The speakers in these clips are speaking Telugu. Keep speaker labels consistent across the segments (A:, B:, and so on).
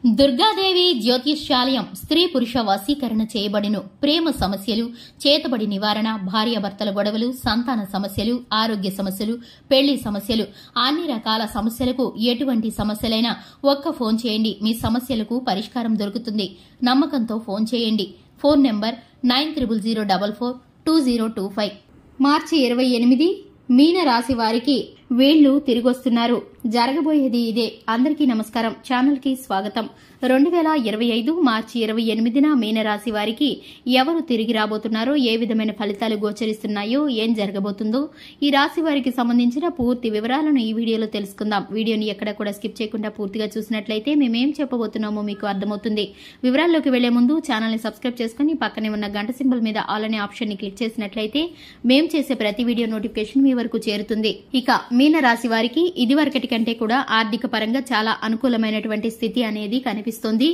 A: దుర్గాదేవి జ్యోతిష్యాలయం స్త్రీ పురుష వశీకరణ చేయబడిను. ప్రేమ సమస్యలు, చేతబడి నివారణ, భార్యాభర్తల గొడవలు, సంతాన సమస్యలు, ఆరోగ్య సమస్యలు, పెళ్లి సమస్యలు, అన్ని రకాల సమస్యలకు ఎటువంటి సమస్యలైనా ఒక్క ఫోన్ చేయండి, మీ సమస్యలకు పరిష్కారం దొరుకుతుంది. నమ్మకంతో ఫోన్ చేయండి. Phone number 9000442025. మార్చి 28 మీన రాశి వారికి వీళ్లు తిరిగొస్తున్నారు. జరగబోయేది ఇదే. అందరికీ నమస్కారం. ఛానల్ కి స్వాగతం. 2025 మార్చి 28న మీనరాశి వారికి ఎవరు తిరిగి రాబోతున్నారో, ఏ విధమైన ఫలితాలు గోచరిస్తున్నాయో, ఏం జరగబోతుందో ఈ రాశి వారికి సంబంధించిన పూర్తి వివరాలను ఈ వీడియోలో తెలుసుకుందాం. వీడియోని ఎక్కడ కూడా స్కిప్ చేయకుండా పూర్తిగా చూసినట్లయితే మేమేం చెప్పబోతున్నామో మీకు అర్థమవుతుంది. వివరాల్లోకి వెళ్లే ముందు ఛానల్ ని సబ్స్క్రైబ్ చేసుకుని పక్కనే ఉన్న గంట సింబల్ మీద ఆల్ అనే ఆప్షన్ ని క్లిక్ చేసినట్లయితే మేం చేసే ప్రతి వీడియో నోటిఫికేషన్ మీ వరకు చేరుతుంది. ఇక మీనరాశి వారికి ఇదివరకటి కంటే కూడా ఆర్థిక పరంగా చాలా అనుకూలమైనటువంటి స్థితి అనేది కనిపిస్తుంది.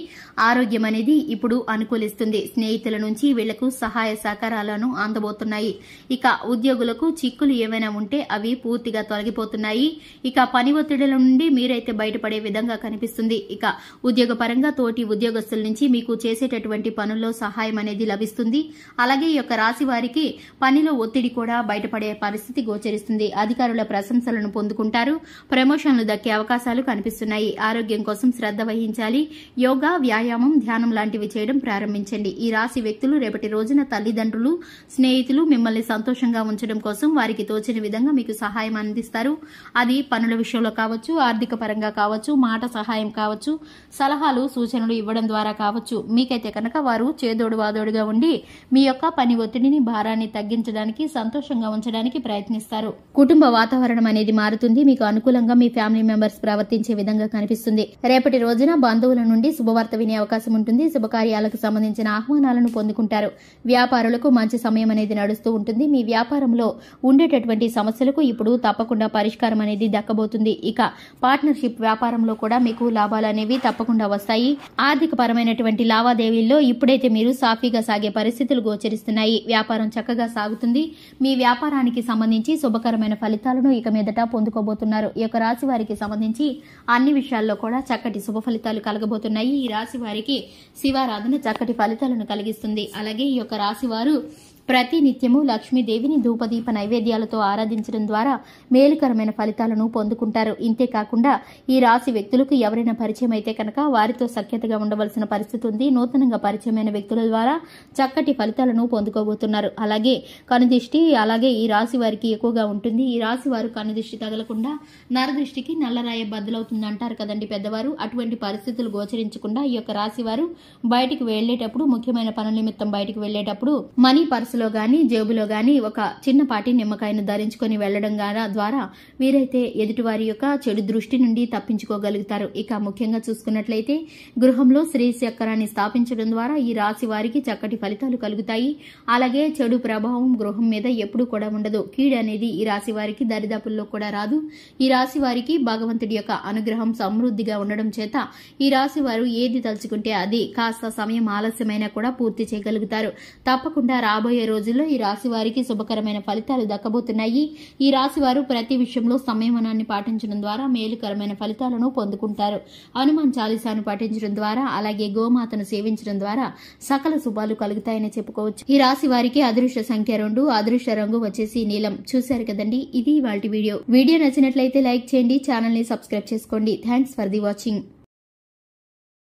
A: ఆరోగ్యం అనేది ఇప్పుడు అనుకూలిస్తుంది. స్నేహితుల నుంచి వీళ్లకు సహాయ సహకారాలను అందబోతున్నాయి. ఇక ఉద్యోగులకు చిక్కులు ఏవైనా ఉంటే అవి పూర్తిగా తొలగిపోతున్నాయి. ఇక పని ఒత్తిడిల నుండి మీరైతే బయటపడే విధంగా కనిపిస్తుంది. ఇక ఉద్యోగ పరంగా తోటి ఉద్యోగస్తుల నుంచి మీకు చేసేటటువంటి పనుల్లో సహాయం అనేది లభిస్తుంది. అలాగే ఈ యొక్క రాశి వారికి పనిలో ఒత్తిడి కూడా బయటపడే పరిస్థితి గోచరిస్తుంది. అధికారుల ప్రశంసలను పొందుకుంటారు. ప్రమోషన్లు దక్కే అవకాశాలు కనిపిస్తున్నాయి. ఆరోగ్యం కోసం శ్రద్ధ వహించాలి. యోగా, వ్యాయామం, ధ్యానం లాంటివి చేయడం ప్రారంభించండి. ఈ రాశి వ్యక్తులు రేపటి రోజున తల్లిదండ్రులు, స్నేహితులు మిమ్మల్ని సంతోషంగా ఉంచడం కోసం వారికి తోచిన విధంగా మీకు సహాయం అందిస్తారు. అది పనుల విషయంలో కావచ్చు, ఆర్థిక పరంగా కావచ్చు, మాట సహాయం కావచ్చు, సలహాలు సూచనలు ఇవ్వడం ద్వారా కావచ్చు. మీకైతే కనుక వారు చేదోడు వాదోడుగా ఉండి మీ యొక్క పని ఒత్తిడిని, భారాన్ని తగ్గించడానికి, సంతోషంగా ఉంచడానికి ప్రయత్నిస్తారు. కుటుంబ వాతావరణం అనేది మారుతుంది. మీకు అనుకూలంగా మీ ఫ్యామిలీ మెంబర్స్ ప్రవర్తించే విధంగా కనిపిస్తుంది. రేపటి రోజున బంధువుల నుండి శుభవార్త వినే అవకాశం ఉంటుంది. శుభకార్యాలకు సంబంధించిన ఆహ్వానాలను పొందుకుంటారు. వ్యాపారులకు మంచి సమయం అనేది నడుస్తూ ఉంటుంది. మీ వ్యాపారంలో ఉండేటటువంటి సమస్యలకు ఇప్పుడు తప్పకుండా పరిష్కారం అనేది దక్కబోతుంది. ఇక పార్ట్నర్షిప్ వ్యాపారంలో కూడా మీకు లాభాలు అనేవి తప్పకుండా వస్తాయి. ఆర్థిక పరమైనటువంటి లావాదేవీల్లో ఇప్పుడైతే మీరు సాఫీగా సాగే పరిస్థితులు గోచరిస్తున్నాయి. వ్యాపారం చక్కగా సాగుతుంది. మీ వ్యాపారానికి సంబంధించి శుభకరమైన ఫలితాలను ఇక మీదట పొందుకోబోతున్నారు. ఈ యొక్క రాశి వారికి సంబంధించి అన్ని విషయాల్లో కూడా చక్కటి శుభ ఫలితాలు కలగబోతున్నాయి. ఈ రాశి వారికి శివారాధన చక్కటి ఫలితాలను కలిగిస్తుంది. అలాగే ఈ యొక్క రాశి వారు ప్రతి నిత్యము లక్ష్మీదేవిని ధూపదీప నైవేద్యాలతో ఆరాధించడం ద్వారా మేలుకరమైన ఫలితాలను పొందుకుంటారు. ఇంతేకాకుండా ఈ రాశి వ్యక్తులకు ఎవరైనా పరిచయం అయితే కనుక వారితో సఖ్యతగా ఉండవలసిన పరిస్థితి ఉంది. నూతనంగా పరిచయమైన వ్యక్తుల ద్వారా చక్కటి ఫలితాలను పొందుకోబోతున్నారు. అలాగే కనుదిష్టి అలాగే ఈ రాశి వారికి ఎక్కువగా ఉంటుంది. ఈ రాశి వారు కనుదిష్టి తగలకుండా నరదృష్టికి నల్లరాయ బద్దలవుతుంది అంటారు కదండి పెద్దవారు. అటువంటి పరిస్థితులు గోచరించకుండా ఈ యొక్క రాశి వారు బయటికి వెళ్లేటప్పుడు, ముఖ్యమైన పనుల నిమిత్తం బయటికి వెళ్లేటప్పుడు మనీ పర్స్ లో గాని, జేబులో గాని ఒక చిన్నపాటి నిమ్మకాయను ధరించుకుని వెళ్లడం ద్వారా వీరైతే ఎదుటివారి యొక్క చెడు దృష్టి నుండి తప్పించుకోగలుగుతారు. ఇక ముఖ్యంగా చూసుకున్నట్లయితే గృహంలో శ్రీ చక్రాన్ని స్థాపించడం ద్వారా ఈ రాశి వారికి చక్కటి ఫలితాలు కలుగుతాయి. అలాగే చెడు ప్రభావం గృహం మీద ఎప్పుడూ కూడా ఉండదు. కీడు అనేది ఈ రాశి వారికి దరిదాపుల్లో కూడా రాదు. ఈ రాశి వారికి భగవంతుడి యొక్క అనుగ్రహం సమృద్ధిగా ఉండడం చేత ఈ రాశి వారు ఏది తలుచుకుంటే అది కాస్త సమయం ఆలస్యమైనా కూడా పూర్తి చేయగలుగుతారు. తప్పకుండా రాబోయే రోజుల్లో ఈ రాశి వారికి శుభకరమైన ఫలితాలు దక్కబోతున్నాయి. ఈ రాశి వారు ప్రతి విషయంలో సంయమనాన్ని పాటించడం ద్వారా మేలుకరమైన ఫలితాలను పొందుకుంటారు. హనుమాన్ చాలీసాను పాటించడం ద్వారా, అలాగే గోమాతను సేవించడం ద్వారా సకల శుభాలు కలుగుతాయని చెప్పుకోవచ్చు. ఈ రాశి వారికి అదృష్ట సంఖ్య 2, అదృష్ట రంగు వచ్చేసి నీలం. చూశారు కదండి, ఇది ఇవాల్టి వీడియో. వీడియో నచ్చినట్లయితే లైక్ చేయండి, ఛానల్ ని సబ్స్క్రైబ్ చేసుకోండి. Thanks for the watching.